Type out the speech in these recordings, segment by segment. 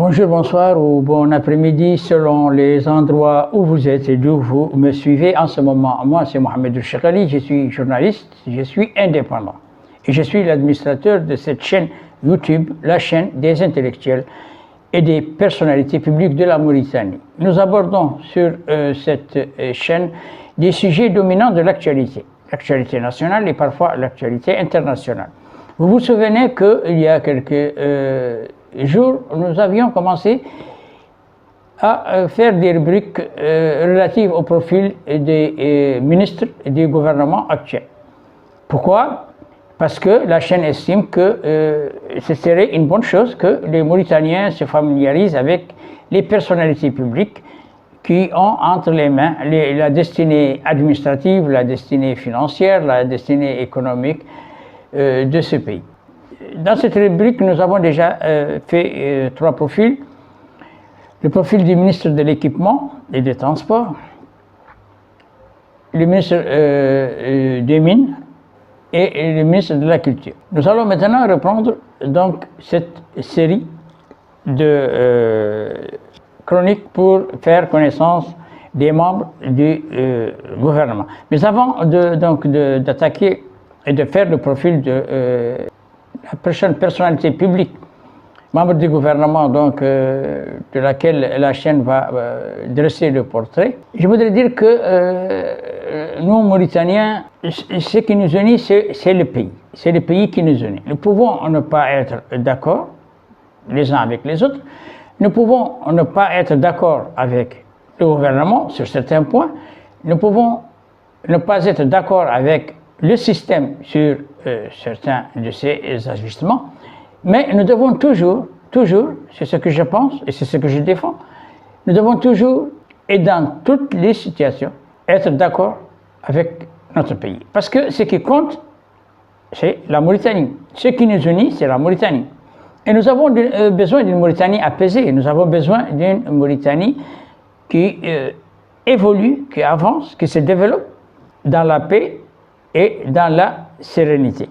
Bonjour, bonsoir ou bon après-midi selon les endroits où vous êtes et d'où vous me suivez en ce moment. Moi, c'est Mohamed El Cheikhali, je suis journaliste, je suis indépendant. Et je suis l'administrateur de cette chaîne YouTube, la chaîne des intellectuels et des personnalités publiques de la Mauritanie. Nous abordons sur cette chaîne des sujets dominants de l'actualité nationale et parfois l'actualité internationale. Vous vous souvenez qu'il y a quelques jours, nous avions commencé à faire des rubriques relatives au profil des ministres du gouvernement actuel. Pourquoi ? Parce que la chaîne estime que ce serait une bonne chose que les Mauritaniens se familiarisent avec les personnalités publiques qui ont entre les mains la destinée administrative, la destinée financière, la destinée économique de ce pays. Dans cette rubrique, nous avons déjà fait trois profils. Le profil du ministre de l'Équipement et des Transports, le ministre des Mines et le ministre de la Culture. Nous allons maintenant reprendre donc cette série de chroniques pour faire connaissance des membres du gouvernement. Mais avant d'attaquer et de faire le profil de la prochaine personnalité publique, membre du gouvernement, donc de laquelle la chaîne va dresser le portrait, je voudrais dire que nous, Mauritaniens, ce qui nous unit, c'est le pays. C'est le pays qui nous unit. Nous pouvons ne pas être d'accord les uns avec les autres. Nous pouvons ne pas être d'accord avec le gouvernement sur certains points. Nous pouvons ne pas être d'accord avec le système sur certains de ces ajustements, mais nous devons toujours, c'est ce que je pense et c'est ce que je défends, nous devons toujours et dans toutes les situations être d'accord avec notre pays. Parce que ce qui compte, c'est la Mauritanie. Ce qui nous unit, c'est la Mauritanie. Et nous avons besoin d'une Mauritanie apaisée, nous avons besoin d'une Mauritanie qui évolue, qui avance, qui se développe dans la paix et dans la sérénité.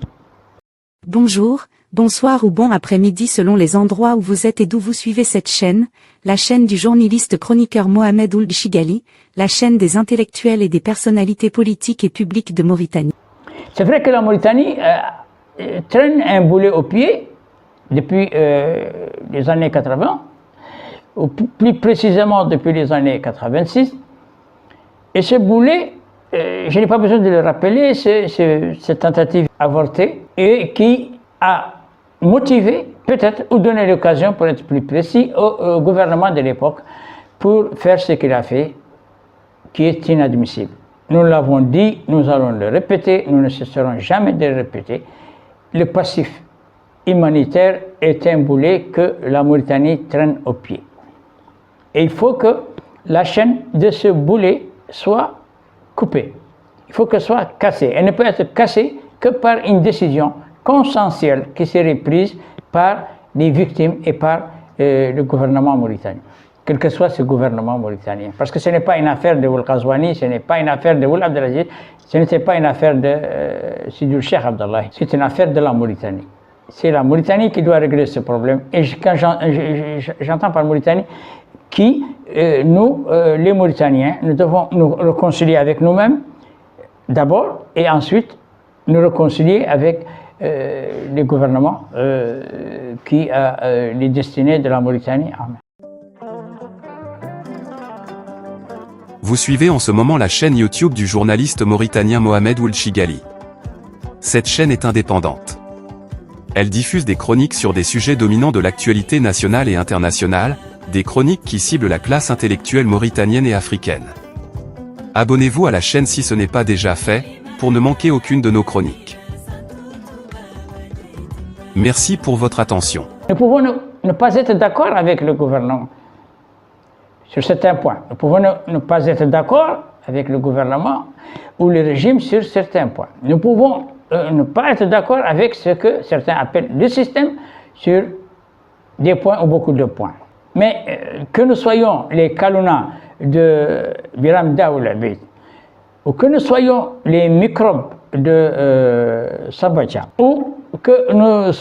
Bonjour, bonsoir ou bon après-midi selon les endroits où vous êtes et d'où vous suivez cette chaîne, la chaîne du journaliste chroniqueur Mohamed El Cheikhali, la chaîne des intellectuels et des personnalités politiques et publiques de Mauritanie. C'est vrai que la Mauritanie traîne un boulet au pied depuis les années 80, ou plus précisément depuis les années 86, et ce boulet, je n'ai pas besoin de le rappeler, c'est cette tentative avortée et qui a motivé, peut-être, ou donné l'occasion, pour être plus précis, au gouvernement de l'époque pour faire ce qu'il a fait, qui est inadmissible. Nous l'avons dit, nous allons le répéter, nous ne cesserons jamais de le répéter. Le passif humanitaire est un boulet que la Mauritanie traîne au pied. Et il faut que la chaîne de ce boulet soit coupée. Il faut qu'elle soit cassée. Elle ne peut être cassée que par une décision consensuelle qui serait prise par les victimes et par le gouvernement mauritanien, quel que soit ce gouvernement mauritanien. Parce que ce n'est pas une affaire de Ould Ghazouani, ce n'est pas une affaire de Ould Abdelaziz, ce n'était pas une affaire de Sidi Ould Cheikh Abdallahi, c'est une affaire de la Mauritanie. C'est la Mauritanie qui doit régler ce problème. Et quand j'entends par Mauritanie, qui, nous, les Mauritaniens, nous devons nous réconcilier avec nous-mêmes d'abord et ensuite nous réconcilier avec les gouvernements qui a les destinées de la Mauritanie. Amen. Vous suivez en ce moment la chaîne YouTube du journaliste mauritanien Mohamed El Cheikhali. Cette chaîne est indépendante. Elle diffuse des chroniques sur des sujets dominants de l'actualité nationale et internationale, des chroniques qui ciblent la classe intellectuelle mauritanienne et africaine. Abonnez-vous à la chaîne si ce n'est pas déjà fait, pour ne manquer aucune de nos chroniques. Merci pour votre attention. Nous pouvons ne pas être d'accord avec le gouvernement sur certains points. Nous pouvons ne pas être d'accord avec le gouvernement ou le régime sur certains points. Nous pouvons ne pas être d'accord avec ce que certains appellent le système sur des points ou beaucoup de points. Mais que nous soyons les Kalouna de Biram Daoul Abid, ou que nous soyons les microbes de Sabatia, ou que nous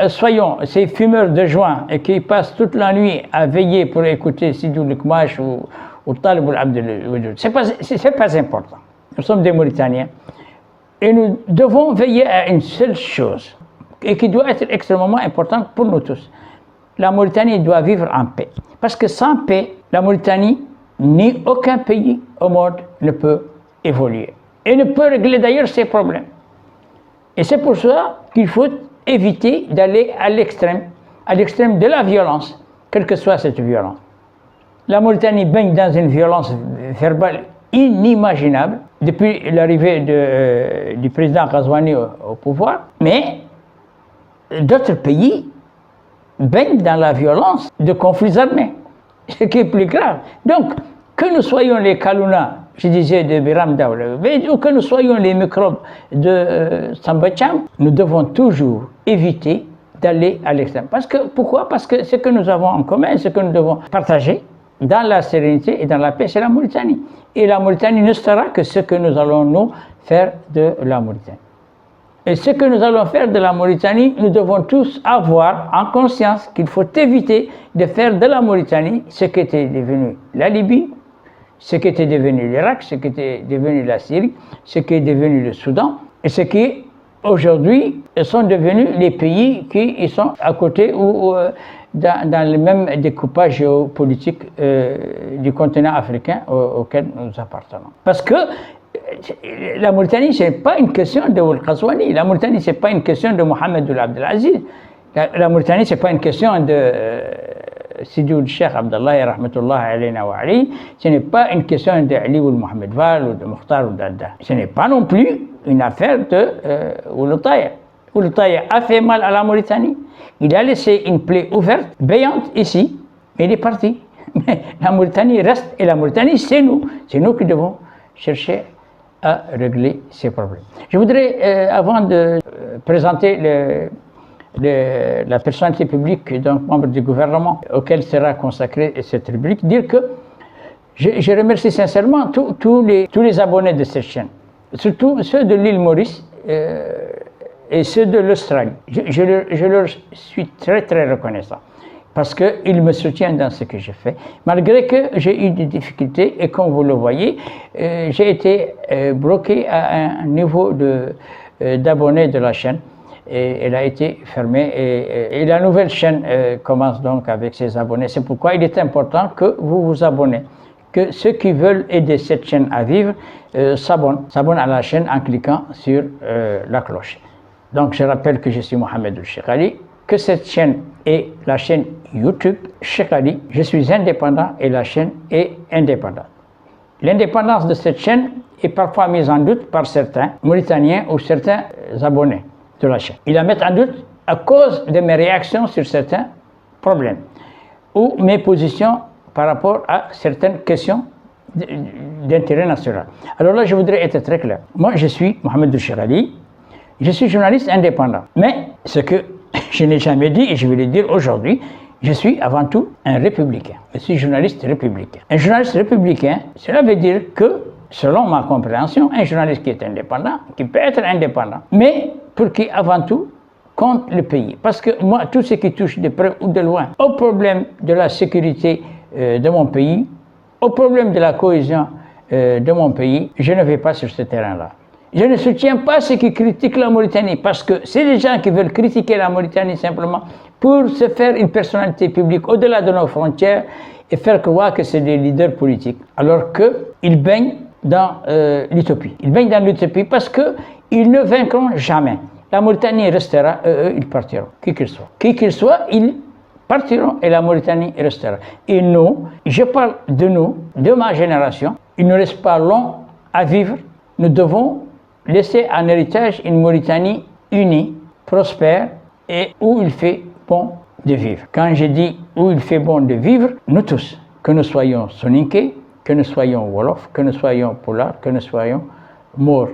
soyons ces fumeurs de joint et qui passent toute la nuit à veiller pour écouter Sidou Lekmash ou Talib Abdel Wajud, c'est pas important. Nous sommes des Mauritaniens et nous devons veiller à une seule chose et qui doit être extrêmement importante pour nous tous. La Mauritanie doit vivre en paix. Parce que sans paix, la Mauritanie, ni aucun pays au monde ne peut évoluer. Et ne peut régler d'ailleurs ses problèmes. Et c'est pour ça qu'il faut éviter d'aller à l'extrême de la violence, quelle que soit cette violence. La Mauritanie baigne dans une violence verbale inimaginable depuis l'arrivée du président Ghazouani au pouvoir, mais d'autres pays baignent dans la violence de conflits armés, ce qui est plus grave. Donc, que nous soyons les Kalouna, je disais de Biram Daoula, ou que nous soyons les microbes de Sambacham, nous devons toujours éviter d'aller à l'extrême. Pourquoi? Parce que ce que nous avons en commun, ce que nous devons partager dans la sérénité et dans la paix, c'est la Mauritanie. Et la Mauritanie ne sera que ce que nous allons nous faire de la Mauritanie. Et ce que nous allons faire de la Mauritanie, nous devons tous avoir en conscience qu'il faut éviter de faire de la Mauritanie ce qu'était devenu la Libye, ce qu'était devenu l'Irak, ce qu'était devenu la Syrie, ce qui est devenu le Soudan, et ce qui aujourd'hui sont devenus les pays qui sont à côté ou dans le même découpage géopolitique du continent africain auquel nous appartenons. Parce que la Mauritanie, ce n'est pas une question de Ould Ghazouani, la Mauritanie, ce n'est pas une question de Mohamed Ould Abdelaziz, la Mauritanie, ce n'est pas une question de Sidi Ould Cheikh Abdallah, rahmatullah alayna wa alayhi, ce n'est pas une question de Ali Ould Mohamed Val ou de Mokhtar Ould Dadda. Ce n'est pas non plus une affaire de Ould Taya. Ould Taya a fait mal à la Mauritanie, il a laissé une plaie ouverte, béante ici, mais il est parti. Mais la Mauritanie reste, et la Mauritanie, c'est nous qui devons chercher à régler ces problèmes. Je voudrais, avant de présenter la personnalité publique, donc membre du gouvernement auquel sera consacrée cette rubrique, dire que je remercie sincèrement tous les abonnés de cette chaîne, surtout ceux de l'île Maurice et ceux de l'Australie. Je leur suis très très reconnaissant parce qu'ils me soutiennent dans ce que je fais, malgré que j'ai eu des difficultés et comme vous le voyez, j'ai été bloqué à un niveau d'abonnés de la chaîne. Et elle a été fermée et la nouvelle chaîne commence donc avec ses abonnés. C'est pourquoi il est important que vous vous abonnez, que ceux qui veulent aider cette chaîne à vivre s'abonnent à la chaîne en cliquant sur la cloche. Donc je rappelle que je suis Mohamed Ould Cheikh Ali, que cette chaîne est la chaîne YouTube Cheikh Ali. Je suis indépendant et la chaîne est indépendante. L'indépendance de cette chaîne est parfois mise en doute par certains Mauritaniens ou certains abonnés de la chaîne. Ils la mettent en doute à cause de mes réactions sur certains problèmes ou mes positions par rapport à certaines questions d'intérêt national. Alors là, je voudrais être très clair. Moi, je suis Mohamed Ould Cheikh Ali, je suis journaliste indépendant. Mais ce que je n'ai jamais dit et je vais le dire aujourd'hui, je suis avant tout un républicain. Je suis journaliste républicain. Un journaliste républicain, cela veut dire que, selon ma compréhension, un journaliste qui est indépendant, qui peut être indépendant, mais pour qui, avant tout, compte le pays. Parce que moi, tout ce qui touche de près ou de loin au problème de la sécurité de mon pays, au problème de la cohésion de mon pays, je ne vais pas sur ce terrain-là. Je ne soutiens pas ceux qui critiquent la Mauritanie, parce que c'est des gens qui veulent critiquer la Mauritanie simplement pour se faire une personnalité publique au-delà de nos frontières et faire croire que c'est des leaders politiques, alors qu'ils baignent dans l'utopie. Ils baignent dans l'utopie parce qu'ils ne vaincront jamais. La Mauritanie restera, eux, ils partiront, qui qu'ils soient. Qui qu'ils soient, ils partiront et la Mauritanie restera. Et nous, je parle de nous, de ma génération, il ne reste pas long à vivre. Nous devons laisser en héritage une Mauritanie unie, prospère et où il fait bon de vivre. Quand je dis où il fait bon de vivre, nous tous, que nous soyons Soninké, que nous soyons Wolof, que nous soyons Polar, que nous soyons Maure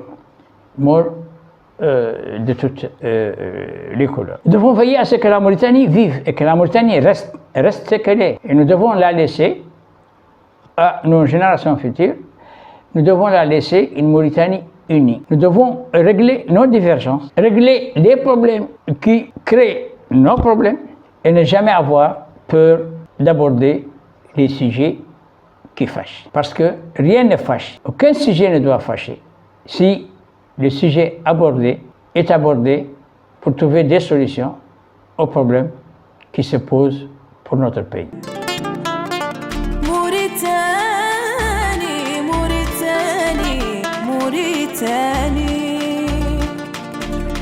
de toutes les couleurs. Nous devons veiller à ce que la Mauritanie vive et que la Mauritanie reste ce qu'elle est. Et nous devons la laisser à nos générations futures, nous devons la laisser une Mauritanie unis. Nous devons régler nos divergences, régler les problèmes qui créent nos problèmes et ne jamais avoir peur d'aborder les sujets qui fâchent. Parce que rien ne fâche, aucun sujet ne doit fâcher si le sujet abordé est abordé pour trouver des solutions aux problèmes qui se posent pour notre pays.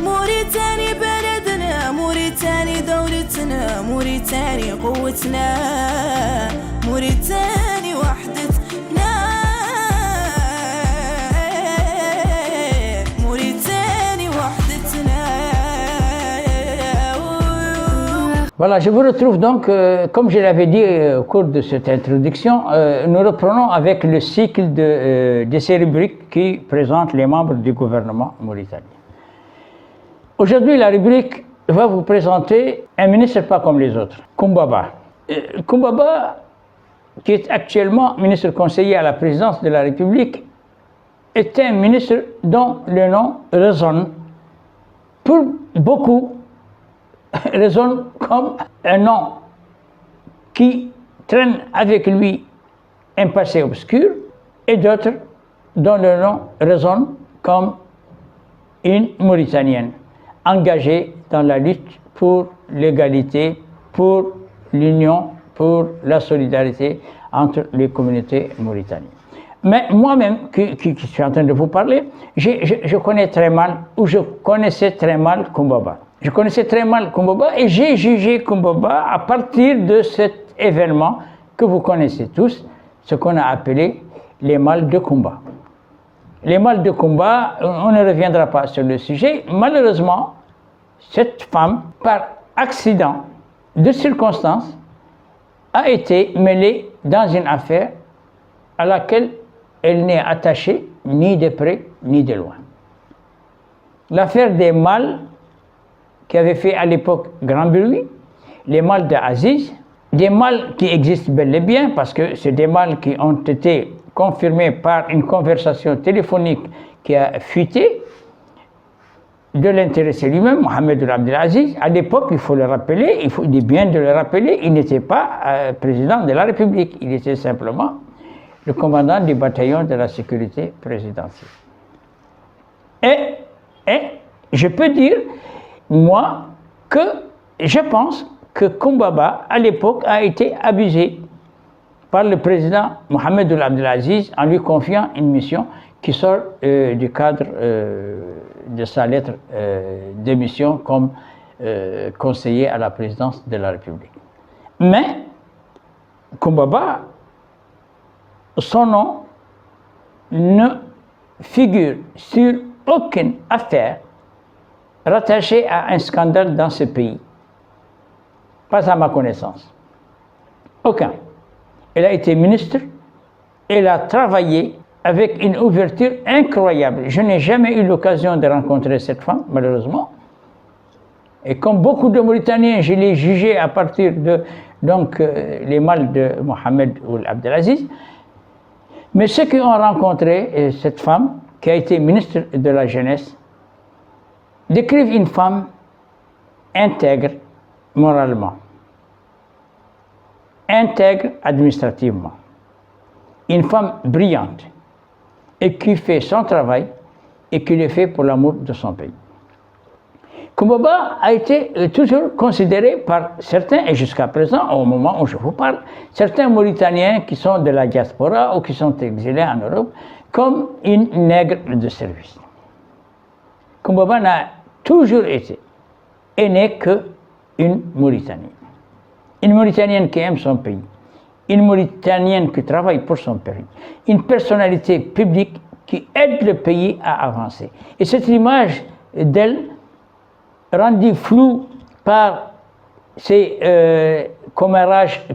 موريتاني بلدنا موريتاني دولتنا موريتاني قوتنا موريتاني وحدتنا موريتاني وحدتنا. Voilà, je vous retrouve donc, comme je l'avais dit au cours de cette introduction, nous reprenons avec le cycle de ces rubriques qui présentent les membres du gouvernement mauritanien. Aujourd'hui, la rubrique va vous présenter un ministre pas comme les autres, Koumbaba. Koumbaba, qui est actuellement ministre conseiller à la présidence de la République, est un ministre dont le nom résonne pour beaucoup, résonne comme un nom qui traîne avec lui un passé obscur, et d'autres dont le nom résonne comme une Mauritanienne engagée dans la lutte pour l'égalité, pour l'union, pour la solidarité entre les communautés mauritaniennes. Mais moi-même, qui suis en train de vous parler, je connais très mal, ou je connaissais très mal Koumbaba. Je connaissais très mal Koumbaba et j'ai jugé Koumbaba à partir de cet événement que vous connaissez tous, ce qu'on a appelé les mâles de Koumba. Les mâles de Koumba, on ne reviendra pas sur le sujet. Malheureusement, cette femme, par accident de circonstance, a été mêlée dans une affaire à laquelle elle n'est attachée ni de près ni de loin. L'affaire des mâles qui avait fait à l'époque grand bruit, les mâles d'Aziz, des mâles qui existent bel et bien parce que c'est des mâles qui ont été confirmés par une conversation téléphonique qui a fuité de l'intéressé lui-même, Mohamed Ould Abdelaziz. À l'époque, il faut le rappeler, il est bien de le rappeler, il n'était pas président de la République, il était simplement le commandant du bataillon de la sécurité présidentielle. Et je peux dire, moi, que je pense que Koumbaba, à l'époque, a été abusé par le président Mohamed Ould Abdelaziz en lui confiant une mission qui sort du cadre de sa lettre d'émission comme conseiller à la présidence de la République. Mais Koumbaba, son nom ne figure sur aucune affaire rattachée à un scandale dans ce pays. Pas à ma connaissance. Aucun. Elle a été ministre, elle a travaillé avec une ouverture incroyable. Je n'ai jamais eu l'occasion de rencontrer cette femme, malheureusement. Et comme beaucoup de Mauritaniens, je l'ai jugée à partir de les mâles de Mohamed Ould Abdelaziz. Mais ceux qui ont rencontré cette femme, qui a été ministre de la Jeunesse, décrivent une femme intègre moralement, intègre administrativement, une femme brillante et qui fait son travail et qui le fait pour l'amour de son pays. Koumbaba a été toujours considéré par certains, et jusqu'à présent, au moment où je vous parle, certains Mauritaniens qui sont de la diaspora ou qui sont exilés en Europe, comme une nègre de service. Koumbaba n'a toujours été et n'est qu'une Mauritanienne. Une Mauritanienne qui aime son pays, une Mauritanienne qui travaille pour son pays, une personnalité publique qui aide le pays à avancer. Et cette image d'elle, rendue floue par ces commérages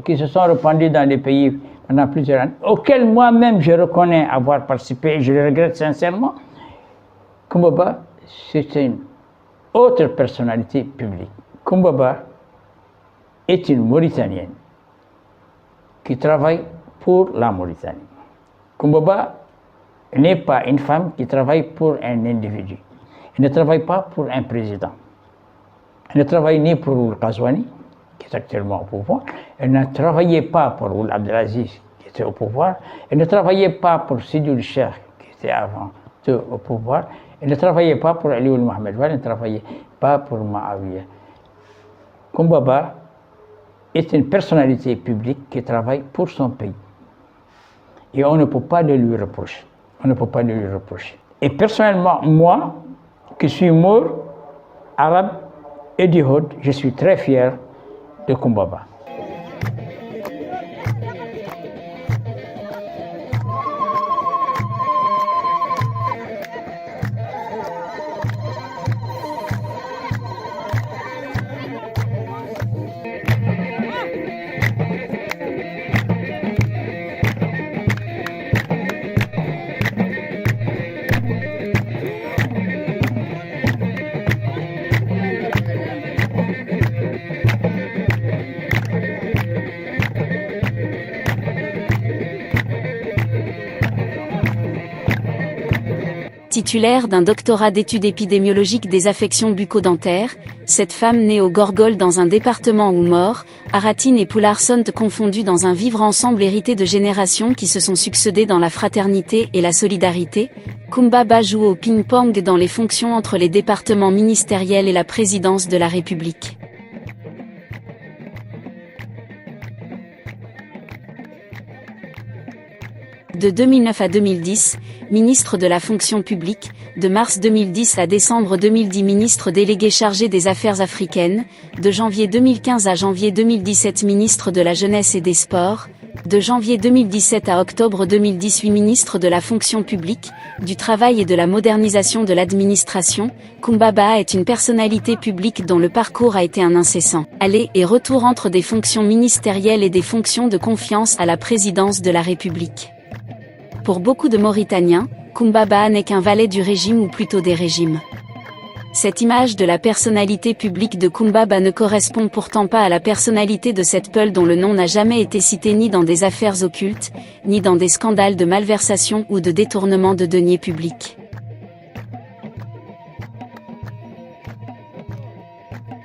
qui se sont répandus dans les pays pendant plusieurs années, auxquels moi-même je reconnais avoir participé et je le regrette sincèrement. Koumbaba, c'est une autre personnalité publique. Koumbaba est une Mauritanienne qui travaille pour la Mauritanie. Koumbaba n'est pas une femme qui travaille pour un individu. Elle ne travaille pas pour un président. Elle ne travaille ni pour Ould Ghazouani, qui est actuellement au pouvoir. Elle ne travaillait pas pour Ould Abdelaziz, qui était au pouvoir. Elle ne travaillait pas pour Sidi Ould Cheikh, qui était avant tout au pouvoir. Elle ne travaillait pas pour Ali Ould Mohamed. Elle ne travaillait pas pour Ma'awiya. Koumba Ba est une personnalité publique qui travaille pour son pays. Et on ne peut pas le lui reprocher. On ne peut pas le lui reprocher. Et personnellement, moi, qui suis mort, arabe et du Hod, je suis très fier de Koumba Ba. Titulaire d'un doctorat d'études épidémiologiques des affections bucco-dentaires, cette femme née au Gorgol dans un département où Mor, Aratin et Poular sont confondus dans un vivre ensemble hérité de générations qui se sont succédées dans la fraternité et la solidarité, Koumba Ba joue au ping-pong dans les fonctions entre les départements ministériels et la présidence de la République. De 2009 à 2010, ministre de la fonction publique, de mars 2010 à décembre 2010 ministre délégué chargé des affaires africaines, de janvier 2015 à janvier 2017 ministre de la jeunesse et des sports, de janvier 2017 à octobre 2018 ministre de la fonction publique, du travail et de la modernisation de l'administration, Koumba Ba est une personnalité publique dont le parcours a été un incessant aller et retour entre des fonctions ministérielles et des fonctions de confiance à la présidence de la République. Pour beaucoup de Mauritaniens, Koumba Ba n'est qu'un valet du régime ou plutôt des régimes. Cette image de la personnalité publique de Koumba Ba ne correspond pourtant pas à la personnalité de cette Peul dont le nom n'a jamais été cité ni dans des affaires occultes, ni dans des scandales de malversation ou de détournement de deniers publics.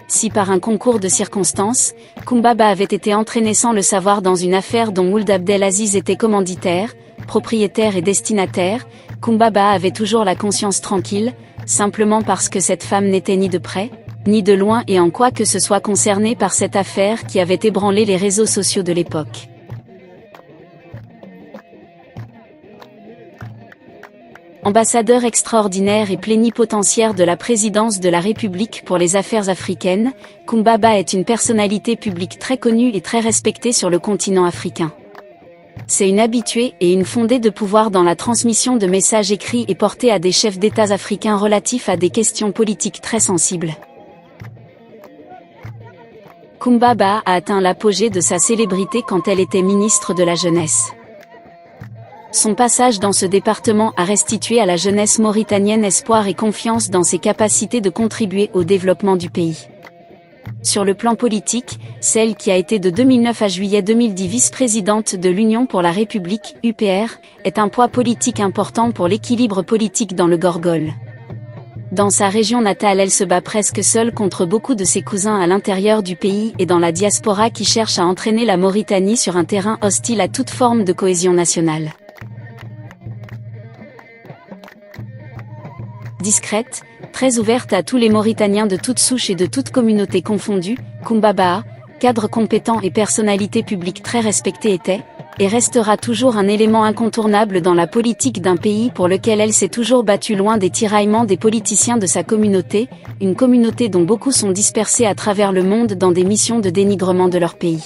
Si par un concours de circonstances, Koumba Ba avait été entraîné sans le savoir dans une affaire dont Ould Abdelaziz était commanditaire, propriétaire et destinataire, Koumba Ba avait toujours la conscience tranquille, simplement parce que cette femme n'était ni de près, ni de loin et en quoi que ce soit concernée par cette affaire qui avait ébranlé les réseaux sociaux de l'époque. Ambassadeur extraordinaire et plénipotentiaire de la présidence de la République pour les affaires africaines, Koumba Ba est une personnalité publique très connue et très respectée sur le continent africain. C'est une habituée et une fondée de pouvoir dans la transmission de messages écrits et portés à des chefs d'État africains relatifs à des questions politiques très sensibles. Koumba Ba a atteint l'apogée de sa célébrité quand elle était ministre de la Jeunesse. Son passage dans ce département a restitué à la jeunesse mauritanienne espoir et confiance dans ses capacités de contribuer au développement du pays. Sur le plan politique, celle qui a été de 2009 à juillet 2010 vice-présidente de l'Union pour la République, UPR, est un poids politique important pour l'équilibre politique dans le Gorgol. Dans sa région natale, elle se bat presque seule contre beaucoup de ses cousins à l'intérieur du pays et dans la diaspora qui cherche à entraîner la Mauritanie sur un terrain hostile à toute forme de cohésion nationale. Discrète, très ouverte à tous les Mauritaniens de toutes souches et de toutes communautés confondues, Koumba Ba, cadre compétent et personnalité publique très respectée était, et restera toujours un élément incontournable dans la politique d'un pays pour lequel elle s'est toujours battue loin des tiraillements des politiciens de sa communauté, une communauté dont beaucoup sont dispersés à travers le monde dans des missions de dénigrement de leur pays.